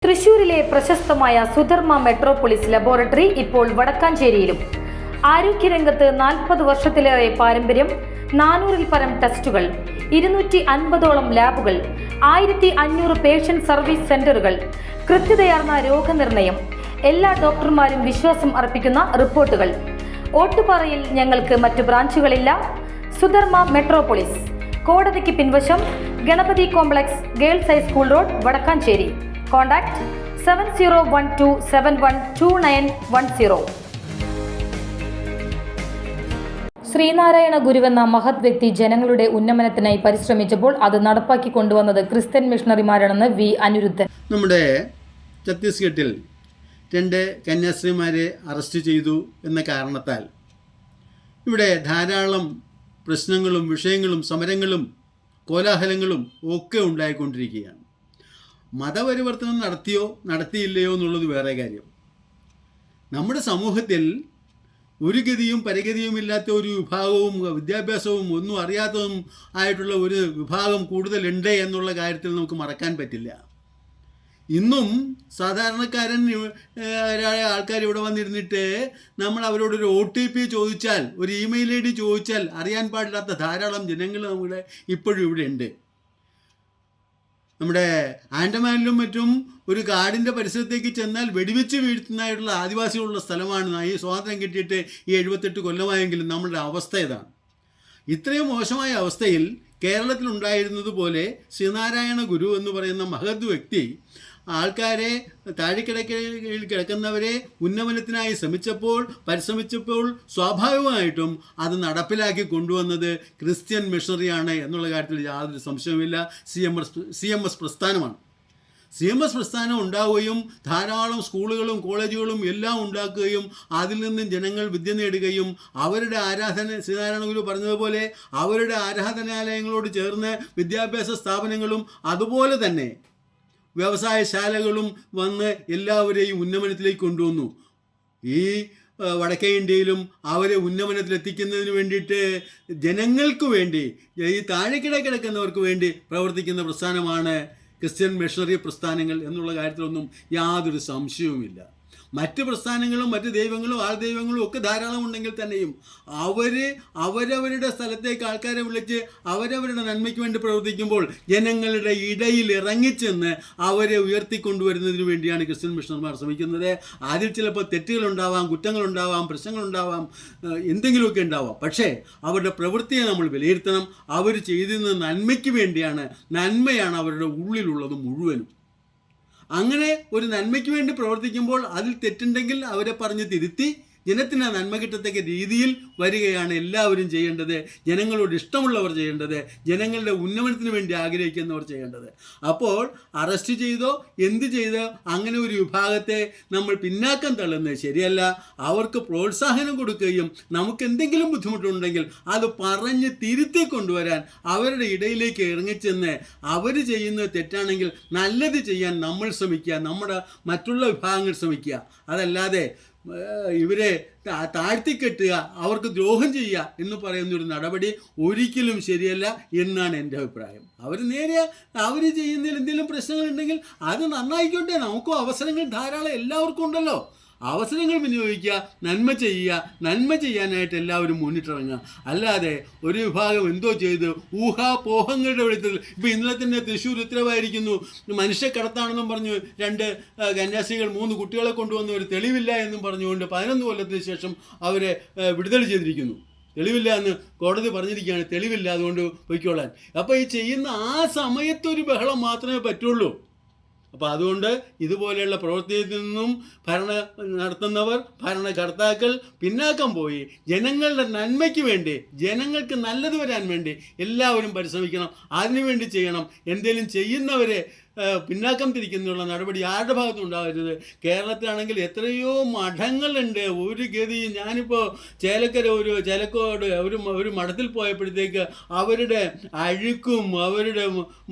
തൃശൂരിലെ പ്രശസ്തമായ Sudharma metropolis laboratory ഇപ്പോൾ വടക്കാഞ്ചേരിയിലും. ആരോഗ്യരംഗത്ത് 40 വർഷത്തിലേറെ പാരമ്പര്യം, 400-ൽ പരം ടെസ്റ്റുകൾ, 250ഓളം ലാബുകൾ, 1500 പേഷ്യന്റ് സർവീസ് സെന്ററുകൾ, കൃത്യതയാർന്ന രോഗനിർണയം, എല്ലാ ഡോക്ടർമാരും വിശ്വാസം അർപ്പിക്കുന്ന റിപ്പോർട്ടുകൾ. ഓട്ടുപാറയിൽ ഞങ്ങൾക്ക് മറ്റു ബ്രാഞ്ചുകളില്ല. സുധർമ്മ മെട്രോപോളിസ്, കോടതിക്ക് പിൻവശം, Ganapathi complex, girls high school road, Vadakkanchery. Contact 7012712910. Sreenarayana ഗുരുവെന്ന മഹത് വ്യക്തി ജനങ്ങളുടെ ഉന്നമനത്തിനായി പരിശ്രമിച്ചപ്പോൾ അത് നടപ്പാക്കി കൊണ്ടുവന്നത് ക്രിസ്ത്യൻ മിഷണറിമാരാണെന്ന് വി. അനിരുദ്ധൻ. നമ്മുടെ ഛത്തീസ്ഗഡിൽ 2 കന്യാസ്ത്രീമാരെ അറസ്റ്റ് ചെയ്തു എന്ന കാരണത്താൽ ഇവിടെ ധാരാളം പ്രശ്നങ്ങളും വിഷയങ്ങളും സമരങ്ങളും കോലാഹലങ്ങളും ഒക്കെ ഉണ്ടായിക്കൊണ്ടിരിക്കുകയാണ്. മതപരിവർത്തനം നടത്തിയോ നടത്തിയില്ലയോ എന്നുള്ളത് വേറെ കാര്യം. നമ്മുടെ സമൂഹത്തിൽ ഒരു ഗതിയും പരഗതിയുമില്ലാത്ത ഒരു വിഭാഗവും വിദ്യാഭ്യാസവും ഒന്നും അറിയാത്തതും ആയിട്ടുള്ള ഒരു വിഭാഗം കൂടുതലുണ്ട് എന്നുള്ള കാര്യത്തിൽ നമുക്ക് മറക്കാൻ പറ്റില്ല. ഇന്നും സാധാരണക്കാരൻ ആൾക്കാർ ഇവിടെ വന്നിരുന്നിട്ട് നമ്മൾ അവരോടൊരു OTP ചോദിച്ചാൽ, ഒരു ഇമെയിൽ ID ചോദിച്ചാൽ അറിയാൻ പാടില്ലാത്ത ധാരാളം ജനങ്ങൾ നമ്മുടെ ഇപ്പോഴും ഇവിടെ ഉണ്ട്. നമ്മുടെ ആൻഡമാനിലും മറ്റും ഒരു കാടിൻ്റെ പരിസരത്തേക്ക് ചെന്നാൽ വെടിവെച്ച് വീഴ്ത്തുന്നതായിട്ടുള്ള ആദിവാസികളുള്ള സ്ഥലമാണ്. ഈ സ്വാതന്ത്ര്യം കിട്ടിയിട്ട് ഈ 78 കൊല്ലമായെങ്കിലും നമ്മളുടെ അവസ്ഥ ഇതാണ്. ഇത്രയും മോശമായ അവസ്ഥയിൽ കേരളത്തിലുണ്ടായിരുന്നതുപോലെ ശ്രീനാരായണ ഗുരു എന്ന് പറയുന്ന മഹത് വ്യക്തി ആൾക്കാരെ താഴെക്കിടക്കയിൽ കിടക്കുന്നവരെ ഉന്നമനത്തിനായി പരിശ്രമിച്ചപ്പോൾ സ്വാഭാവികമായിട്ടും അത് നടപ്പിലാക്കി കൊണ്ടുവന്നത് ക്രിസ്ത്യൻ മിഷണറിയാണ് എന്നുള്ള കാര്യത്തിൽ യാതൊരു സംശയവുമില്ല. CMS പ്രസ്ഥാനമാണ്. CMS പ്രസ്ഥാനം ഉണ്ടാവുകയും ധാരാളം സ്കൂളുകളും കോളേജുകളും എല്ലാം ഉണ്ടാക്കുകയും അതിൽ നിന്നും ജനങ്ങൾ വിദ്യ നേടുകയും അവരുടെ ശ്രീനാരായണ ഗുരു പറഞ്ഞതുപോലെ അവരുടെ ആരാധനാലയങ്ങളോട് ചേർന്ന് വിദ്യാഭ്യാസ സ്ഥാപനങ്ങളും അതുപോലെ തന്നെ വ്യവസായശാലകളും വന്ന് എല്ലാവരെയും ഉന്നമനത്തിലേക്ക് കൊണ്ടുവന്നു. ഈ വടക്കേ ഇന്ത്യയിലും അവരെ ഉന്നമനത്തിലെത്തിക്കുന്നതിന് വേണ്ടിയിട്ട് ജനങ്ങൾക്ക് വേണ്ടി, ഈ താഴെക്കിടക്കുന്നവർക്ക് വേണ്ടി പ്രവർത്തിക്കുന്ന പ്രസ്ഥാനമാണ് ക്രിസ്ത്യൻ മിഷണറി പ്രസ്ഥാനങ്ങൾ എന്നുള്ള കാര്യത്തിലൊന്നും യാതൊരു സംശയവുമില്ല. മറ്റ് പ്രസ്ഥാനങ്ങളും മറ്റ് ദൈവങ്ങളും ആൾദൈവങ്ങളും ഒക്കെ ധാരാളം ഉണ്ടെങ്കിൽ തന്നെയും അവരവരുടെ സ്ഥലത്തേക്ക് ആൾക്കാരെ വിളിച്ച് അവരവരുടെ നന്മയ്ക്ക് വേണ്ടി പ്രവർത്തിക്കുമ്പോൾ ജനങ്ങളുടെ ഇടയിൽ ഇറങ്ങിച്ചെന്ന് അവരെ ഉയർത്തിക്കൊണ്ടുവരുന്നതിന് വേണ്ടിയാണ് ക്രിസ്ത്യൻ മിഷണർമാർ ശ്രമിക്കുന്നത്. അതിൽ ചിലപ്പോൾ തെറ്റുകളുണ്ടാവാം, കുറ്റങ്ങളുണ്ടാവാം, പ്രശ്നങ്ങളുണ്ടാവാം, എന്തെങ്കിലുമൊക്കെ ഉണ്ടാവാം. പക്ഷേ അവരുടെ പ്രവൃത്തിയെ നമ്മൾ വിലയിരുത്തണം. അവർ ചെയ്തിരുന്ന നന്മയ്ക്ക് വേണ്ടിയാണ്. നന്മയാണ് അവരുടെ ഉള്ളിലുള്ളത് മുഴുവനും. അങ്ങനെ ഒരു നന്മയ്ക്ക് വേണ്ടി പ്രവർത്തിക്കുമ്പോൾ അതിൽ തെറ്റുണ്ടെങ്കിൽ അവരെ പറഞ്ഞ് തിരുത്തി ജനത്തിന് നന്മ കിട്ടത്തക്ക രീതിയിൽ വരികയാണ് എല്ലാവരും ചെയ്യേണ്ടത്. ജനങ്ങളോട് ഇഷ്ടമുള്ളവർ ചെയ്യേണ്ടത്, ജനങ്ങളുടെ ഉന്നമനത്തിന് വേണ്ടി ആഗ്രഹിക്കുന്നവർ ചെയ്യേണ്ടത്. അപ്പോൾ അറസ്റ്റ് ചെയ്തോ എന്ത് ചെയ്തോ അങ്ങനെ ഒരു വിഭാഗത്തെ നമ്മൾ പിന്നാക്കം തള്ളുന്നത് ശരിയല്ല. അവർക്ക് പ്രോത്സാഹനം കൊടുക്കുകയും നമുക്ക് എന്തെങ്കിലും ബുദ്ധിമുട്ടുണ്ടെങ്കിൽ അത് പറഞ്ഞ് തിരുത്തി കൊണ്ടുവരാൻ അവരുടെ ഇടയിലേക്ക് ഇറങ്ങിച്ചെന്ന് അവർ ചെയ്യുന്നത് തെറ്റാണെങ്കിൽ നല്ലത് ചെയ്യാൻ നമ്മൾ ശ്രമിക്കുക, നമ്മുടെ മറ്റുള്ള വിഭാഗങ്ങൾ ശ്രമിക്കുക. അതല്ലാതെ ഇവരെ താഴ്ത്തിക്കെട്ടുക, അവർക്ക് ദ്രോഹം ചെയ്യുക എന്ന് പറയുന്നൊരു നടപടി ഒരിക്കലും ശരിയല്ല എന്നാണ് എൻ്റെ അഭിപ്രായം. അവർ ചെയ്യുന്നതിൽ എന്തെങ്കിലും പ്രശ്നങ്ങളുണ്ടെങ്കിൽ അത് നന്നായിക്കോട്ടെ. നമുക്കും അവസരങ്ങൾ ധാരാളം എല്ലാവർക്കും ഉണ്ടല്ലോ. അവസരങ്ങൾ വിനിയോഗിക്കുക, നന്മ ചെയ്യാനായിട്ട് എല്ലാവരും മുന്നിട്ടിറങ്ങുക. അല്ലാതെ ഒരു വിഭാഗം എന്തോ ചെയ്ത് ഊഹാപോഹങ്ങളുടെ വെളിച്ചത്തിൽ ഇപ്പോൾ ഇന്നലെ തന്നെ തൃശ്ശൂർ ഉത്തരവായിരിക്കുന്നു. മനുഷ്യക്കടത്താണെന്നും പറഞ്ഞു 2 കന്യാസ്ത്രീകൾ 3 കുട്ടികളെ കൊണ്ടുവന്ന് ഒരു തെളിവില്ല എന്നും പറഞ്ഞുകൊണ്ട് 11 കൊല്ലത്തിന് ശേഷം അവരെ വിടുതൽ ചെയ്തിരിക്കുന്നു. തെളിവില്ല എന്ന് കോടതി പറഞ്ഞിരിക്കുകയാണ്. തെളിവില്ല, അതുകൊണ്ട് പൊയ്ക്കോളാൻ. അപ്പോൾ ഈ ചെയ്യുന്ന ആ സമയത്തൊരു ബഹളം മാത്രമേ പറ്റുള്ളൂ. അപ്പോൾ അതുകൊണ്ട് ഇതുപോലെയുള്ള പ്രവൃത്തിയിൽ നിന്നും നടത്തുന്നവർ, ഭരണകർത്താക്കൾ പിന്നാക്കം പോയി ജനങ്ങളുടെ നന്മയ്ക്ക് വേണ്ടി, ജനങ്ങൾക്ക് നല്ലത് വരാൻ വേണ്ടി എല്ലാവരും പരിശ്രമിക്കണം. അതിനുവേണ്ടി ചെയ്യണം. എന്തെങ്കിലും ചെയ്യുന്നവരെ പിന്നാക്കം തിരിക്കുന്നുള്ള നടപടി ആരുടെ ഭാഗത്തും ഉണ്ടാകരുത്. കേരളത്തിലാണെങ്കിൽ എത്രയോ മഠങ്ങളുണ്ട്. ഒരു ഗതി. ഞാനിപ്പോൾ ചേലക്കോട് ഒരു മഠത്തിൽ പോയപ്പോഴത്തേക്ക് അവരുടെ അഴുക്കും അവരുടെ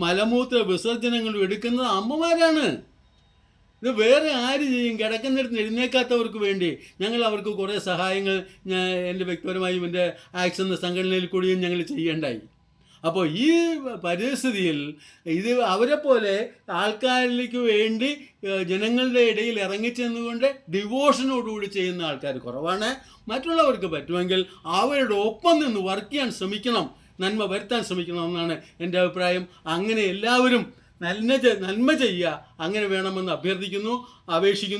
മലമൂത്ര വിസർജനങ്ങളും എടുക്കുന്നത് അമ്മമാരാണ്. ഇത് വേറെ ആര് ചെയ്യും? കിടക്കുന്നിടത്ത് എഴുന്നേക്കാത്തവർക്ക് വേണ്ടി ഞങ്ങൾ അവർക്ക് കുറേ സഹായങ്ങൾ എൻ്റെ വ്യക്തിപരമായും എൻ്റെ ആക്ഷൻ എന്ന സംഘടനയിൽ കൂടിയും ഞങ്ങൾ ചെയ്യേണ്ടായി. അപ്പോൾ ഈ പരിസ്ഥിതിയിൽ ഇത് അവരെപ്പോലെ ആൾക്കാരിലേക്ക് വേണ്ടി ജനങ്ങളുടെ ഇടയിൽ ഇറങ്ങിച്ചെന്നുകൊണ്ട് ഡിവോഷനോടുകൂടി ചെയ്യുന്ന ആൾക്കാർ കുറവാണ്. മറ്റുള്ളവർക്ക് പറ്റുമെങ്കിൽ അവരുടെ ഒപ്പം നിന്ന് വർക്ക് ചെയ്യാൻ ശ്രമിക്കണം, നന്മ വരുത്താൻ ശ്രമിക്കണം എന്നാണ് എൻ്റെ അഭിപ്രായം. അങ്ങനെ എല്ലാവരും നന്മ ചെയ്യുക, അങ്ങനെ വേണമെന്ന് അഭ്യർത്ഥിക്കുന്നു, അപേക്ഷിക്കുന്നു.